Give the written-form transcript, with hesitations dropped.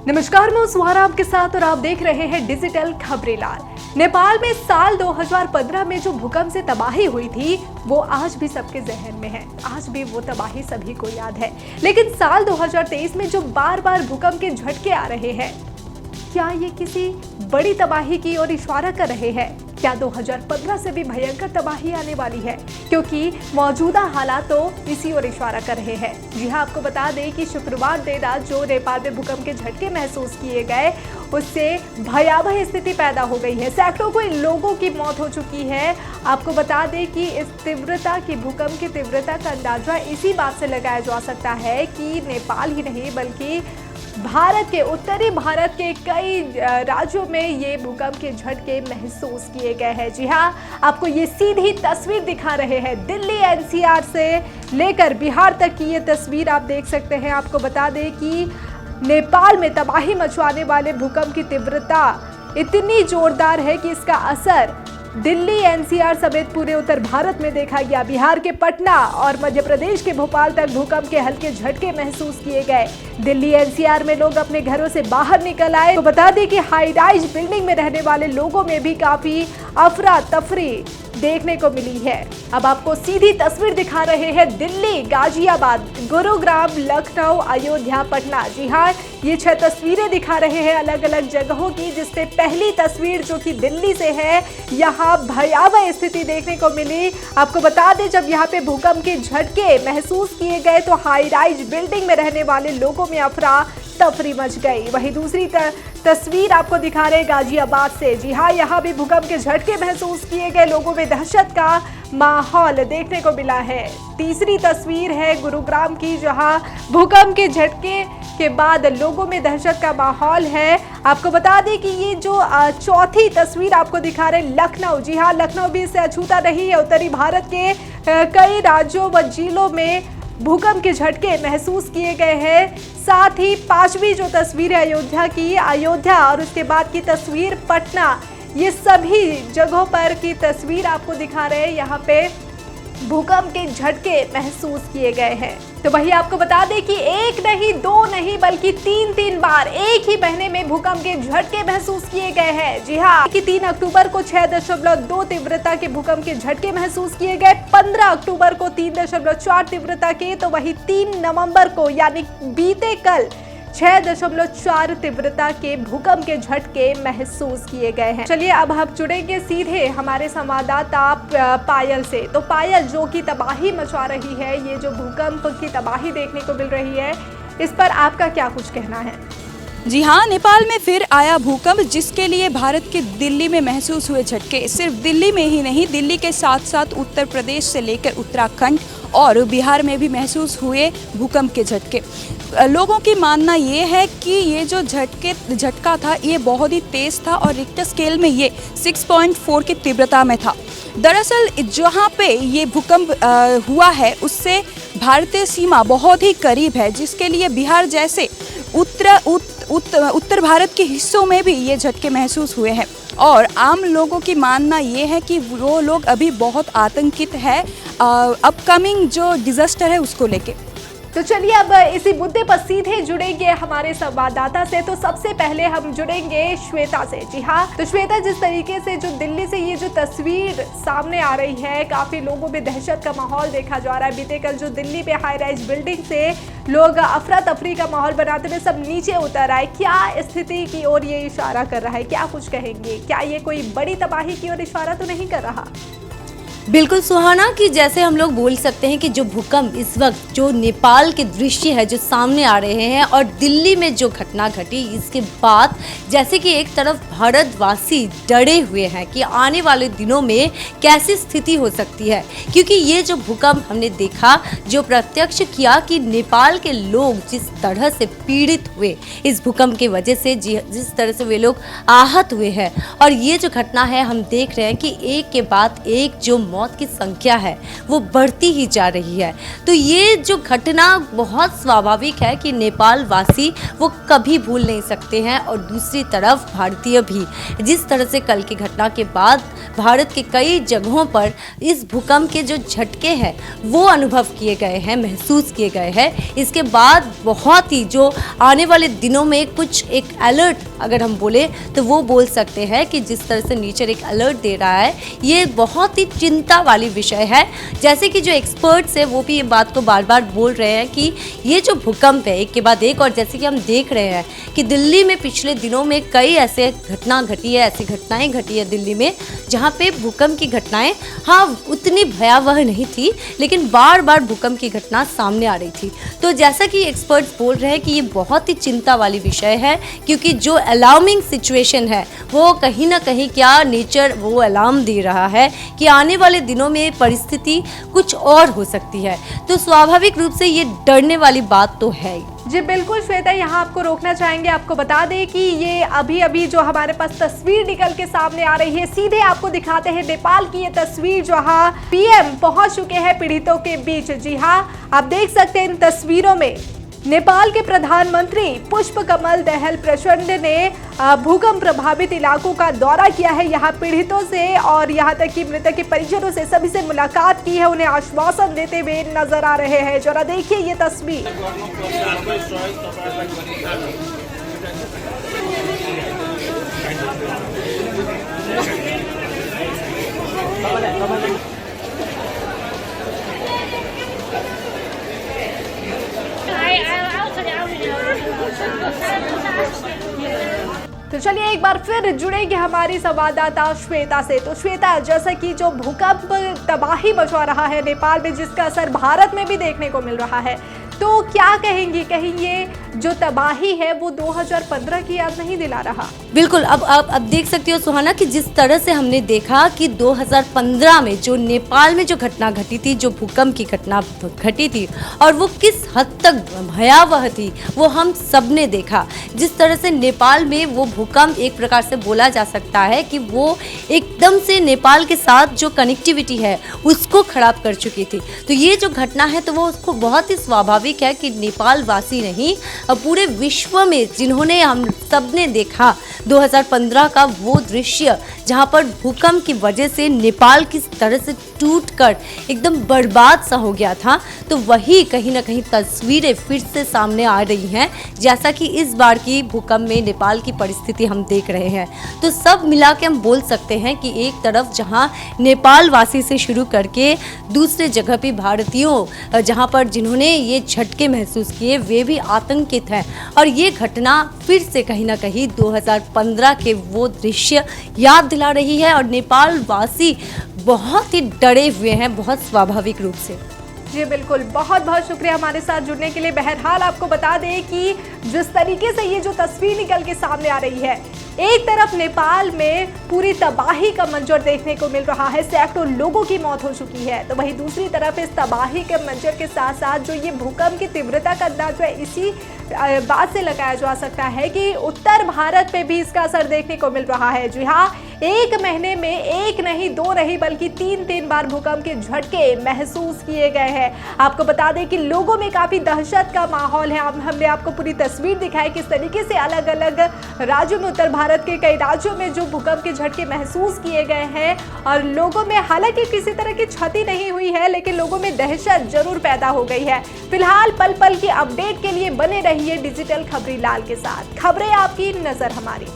नमस्कार, मैं सुहाना आपके साथ और आप देख रहे हैं डिजिटल खबरेलाल। नेपाल में साल 2015 में जो भूकंप से तबाही हुई थी वो आज भी सबके जहन में है। आज भी वो तबाही सभी को याद है। लेकिन साल 2023 में जो बार बार भूकंप के झटके आ रहे हैं, क्या ये किसी बड़ी तबाही की ओर इशारा कर रहे हैं? क्या 2015 से भी भयंकर तबाही आने वाली है? क्योंकि मौजूदा हालात तो इसी ओर इशारा कर रहे हैं। जी हाँ, आपको बता दें कि शुक्रवार देर रात जो नेपाल में भूकंप के झटके महसूस किए गए, उससे भयावह स्थिति पैदा हो गई है। सैकड़ों को लोगों की मौत हो चुकी है। आपको बता दें कि इस तीव्रता की भूकंप की तीव्रता का अंदाजा इसी बात से लगाया जा सकता है कि नेपाल ही नहीं बल्कि भारत के उत्तरी भारत के कई राज्यों में ये भूकंप के झटके महसूस किए गए हैं। जी हाँ, आपको ये सीधी तस्वीर दिखा रहे हैं। दिल्ली एनसीआर से लेकर बिहार तक की ये तस्वीर आप देख सकते हैं। आपको बता दें कि नेपाल में तबाही मचवाने वाले भूकंप की तीव्रता इतनी जोरदार है कि इसका असर दिल्ली एनसीआर समेत पूरे उत्तर भारत में देखा गया। बिहार के पटना और मध्य प्रदेश के भोपाल तक भूकंप के हल्के झटके महसूस किए गए। दिल्ली एनसीआर में लोग अपने घरों से बाहर निकल आए। तो बता दें कि हाई राइज बिल्डिंग में रहने वाले लोगों में भी काफी अफरा तफरी देखने को मिली है। अब आपको सीधी तस्वीर दिखा रहे हैं दिल्ली, गाजियाबाद, गुरुग्राम, लखनऊ, अयोध्या, पटना। जी हाँ, ये 6 तस्वीरें दिखा रहे हैं अलग अलग जगहों की, जिससे पहली तस्वीर जो कि दिल्ली से है, यहाँ भयावह स्थिति देखने को मिली। आपको बता दें, जब यहाँ पे भूकंप के झटके महसूस किए गए तो हाई राइज बिल्डिंग में रहने वाले लोगों में अफरा तफरी मच गई। वहीं दूसरी तस्वीर आपको दिखा रहे गाजियाबाद से। जी हाँ, यहाँ भी भूकंप के झटके महसूस किए गए, लोगों में दहशत का माहौल देखने को मिला है। तीसरी तस्वीर है गुरुग्राम की, जहाँ भूकंप के झटके के बाद लोगों में दहशत का माहौल है। आपको बता दें कि ये जो चौथी तस्वीर आपको दिखा रहे लखनऊ। जी हाँ, लखनऊ भी इससे अछूता नहीं है। उत्तरी भारत के कई राज्यों व जिलों में भूकंप के झटके महसूस किए गए हैं। साथ ही 5वीं जो तस्वीर है अयोध्या की, अयोध्या और उसके बाद की तस्वीर पटना, ये सभी जगहों पर की तस्वीर आपको दिखा रहे हैं। यहाँ पे भूकंप के झटके महसूस किए गए हैं। तो वही आपको बता दें कि एक नहीं, दो नहीं, बल्कि 3 बार एक ही महीने में भूकंप के झटके महसूस किए गए हैं। जी हाँ, कि 3 अक्टूबर को 6.2 तीव्रता के भूकंप के झटके महसूस किए गए, 15 अक्टूबर को 3.4 तीव्रता के, तो वही 3 नवंबर को यानी बीते कल 6.4 तीव्रता के भूकंप के झटके महसूस किए गए हैं। चलिए अब हम जुड़ेंगे सीधे हमारे संवाददाता पायल से। तो पायल, जो कि तबाही मचा रही है, ये जो भूकंप की तबाही देखने को मिल रही है, इस पर आपका क्या कुछ कहना है? जी हाँ, नेपाल में फिर आया भूकंप, जिसके लिए भारत के दिल्ली में महसूस हुए झटके सिर्फ दिल्ली में ही नहीं, दिल्ली के साथ साथ उत्तर प्रदेश से लेकर उत्तराखंड और बिहार में भी महसूस हुए भूकंप के झटके। लोगों की मानना ये है कि ये जो झटका था ये बहुत ही तेज़ था और रिक्टर स्केल में ये 6.4 की तीव्रता में था। दरअसल जहाँ पे ये भूकंप हुआ है उससे भारतीय सीमा बहुत ही करीब है, जिसके लिए बिहार जैसे उत्तर भारत के हिस्सों में भी ये झटके महसूस हुए हैं। और आम लोगों की मानना ये है कि वो लोग अभी बहुत आतंकित है अपकमिंग जो डिजास्टर है उसको लेके। तो चलिए अब इसी मुद्दे पर सीधे जुड़ेंगे हमारे संवाददाता से। तो सबसे पहले हम जुड़ेंगे श्वेता से। जी हाँ, तो श्वेता, जिस तरीके से जो दिल्ली से ये जो तस्वीर सामने आ रही है, काफी लोगों में दहशत का माहौल देखा जा रहा है। बीते कल जो दिल्ली में हाई राइज बिल्डिंग से लोग अफरा तफरी का माहौल बनाते हुए सब नीचे उतर आए, क्या स्थिति की ओर ये इशारा कर रहा है? क्या कुछ कहेंगे? क्या ये कोई बड़ी तबाही की ओर इशारा तो नहीं कर रहा? बिल्कुल सुहाना, कि जैसे हम लोग बोल सकते हैं कि जो भूकंप इस वक्त जो नेपाल के दृश्य है जो सामने आ रहे हैं और दिल्ली में जो घटना घटी, इसके बाद जैसे कि एक तरफ भारतवासी डरे हुए हैं कि आने वाले दिनों में कैसी स्थिति हो सकती है, क्योंकि ये जो भूकंप हमने देखा, जो प्रत्यक्ष किया कि नेपाल के लोग जिस तरह से पीड़ित हुए इस भूकंप की वजह से, जिस तरह से वे लोग आहत हुए हैं, और ये जो घटना है हम देख रहे हैं कि एक के बाद एक जो मौत की संख्या है वो बढ़ती ही जा रही है। तो ये जो घटना बहुत स्वाभाविक है कि नेपाल वासी वो कभी भूल नहीं सकते हैं, और दूसरी तरफ भारतीय भी जिस तरह से कल की घटना के बाद भारत के कई जगहों पर इस भूकंप के जो झटके हैं वो अनुभव किए गए हैं, महसूस किए गए हैं। इसके बाद बहुत ही जो आने वाले दिनों में कुछ एक अलर्ट अगर हम बोले तो वो बोल सकते हैं कि जिस तरह से नेचर एक अलर्ट दे रहा है ये बहुत ही चिंता वाली विषय है। जैसे कि जो एक्सपर्ट्स है वो भी ये बात को बार बार बोल रहे हैं कि ये जो भूकंप है एक के बाद एक, और जैसे कि हम देख रहे हैं कि दिल्ली में पिछले दिनों में कई ऐसे घटना घटी है, ऐसी घटनाएं घटी है दिल्ली में जहाँ पे भूकंप की घटनाएं हाँ उतनी भयावह नहीं थी, लेकिन बार बार भूकंप की घटना सामने आ रही थी। तो जैसा कि एक्सपर्ट्स बोल रहे हैं कि ये बहुत ही चिंता वाली विषय है, क्योंकि जो अलार्मिंग सिचुएशन है वो कहीं ना कहीं क्या नेचर वो अलार्म दे रहा है कि आने वाले दिनों में परिस्थिति कुछ और हो सकती है। तो स्वाभाविक रूप से ये डरने वाली बात तो है। जी बिल्कुल श्वेता, यहाँ आपको रोकना चाहेंगे। आपको बता दें कि ये अभी जो हमारे पास तस्वीर निकल के सामने आ रही है, सीधे आपको दिखाते हैं नेपाल की ये तस्वीर जहाँ पीएम पहुंच चुके हैं पीड़ितों के बीच। जी हाँ, आप देख सकते हैं इन तस्वीरों में नेपाल के प्रधानमंत्री पुष्पकमल दहल प्रचंड ने भूकंप प्रभावित इलाकों का दौरा किया है, यहाँ पीड़ितों से और यहाँ तक कि मृतक के परिजनों से सभी से मुलाकात की है, उन्हें आश्वासन देते हुए नजर आ रहे हैं। जरा देखिए ये तस्वीर। तो चलिए एक बार फिर जुड़ेंगे हमारी संवाददाता श्वेता से। तो श्वेता, जैसा कि जो भूकंप तबाही मचा रहा है नेपाल में, जिसका असर भारत में भी देखने को मिल रहा है, तो क्या कहेंगी, कहीं ये जो तबाही है वो 2015 की याद नहीं दिला रहा? बिल्कुल। अब देख सकती हो सुहाना कि जिस तरह से हमने देखा कि 2015 में जो नेपाल में जो घटना घटी थी, जो भूकंप की घटना घटी थी, और वो किस हद तक भयावह थी वो हम सब ने देखा। जिस तरह से नेपाल में वो भूकंप एक प्रकार से बोला जा सकता है कि वो एकदम से नेपाल के साथ जो कनेक्टिविटी है उसको खराब कर चुकी थी। तो ये जो घटना है तो वो उसको बहुत ही स्वाभाविक है कि नेपाल वासी नहीं, पूरे विश्व में जिन्होंने हम सब ने देखा 2015 का वो दृश्य जहां पर भूकंप की वजह से नेपाल किस तरह से टूटकर एकदम बर्बाद सा हो गया था, तो वही कहीं ना कहीं तस्वीरें फिर से सामने आ रही हैं, जैसा कि इस बार की भूकंप में नेपाल की परिस्थिति हम देख रहे हैं। तो सब मिला के हम बोल सकते हैं कि एक तरफ जहां नेपाल वासी से शुरू करके दूसरे जगह पे भारतीयों जहां पर जिन्होंने ये झटके महसूस किए वे भी आतंकित हैं, और ये घटना फिर से कहीं ना कहीं 2015 के वो दृश्य याद दिला रही है, और नेपाल वासी बहुत ही डरे हुए हैं, बहुत स्वाभाविक रूप से। जी बिल्कुल, बहुत बहुत शुक्रिया हमारे साथ जुड़ने के लिए। बहरहाल आपको बता दें कि जिस तरीके से ये जो तस्वीर निकल के सामने आ रही है, एक तरफ नेपाल में पूरी तबाही का मंजर देखने को मिल रहा है, सैकड़ों लोगों की मौत हो चुकी है, तो वहीं दूसरी तरफ इस तबाही के मंजर के साथ साथ जो ये भूकंप की तीव्रता का अंदाज है, इसी बात से लगाया जा सकता है कि उत्तर भारत पे भी इसका असर देखने को मिल रहा है। जी हाँ, एक महीने में एक नहीं, दो नहीं, बल्कि तीन बार भूकंप के झटके महसूस किए गए हैं। आपको बता दें कि लोगों में काफी दहशत का माहौल है। हमने आपको पूरी तस्वीर दिखाई किस तरीके से अलग अलग राज्यों में, उत्तर भारत के कई राज्यों में जो भूकंप के झटके महसूस किए गए हैं, और लोगों में हालांकि किसी तरह की क्षति नहीं हुई है, लेकिन लोगों में दहशत जरूर पैदा हो गई है। फिलहाल पल पल की अपडेट के लिए बने रहिए डिजिटल खबरीलाल के साथ। खबरें आपकी, नजर हमारी।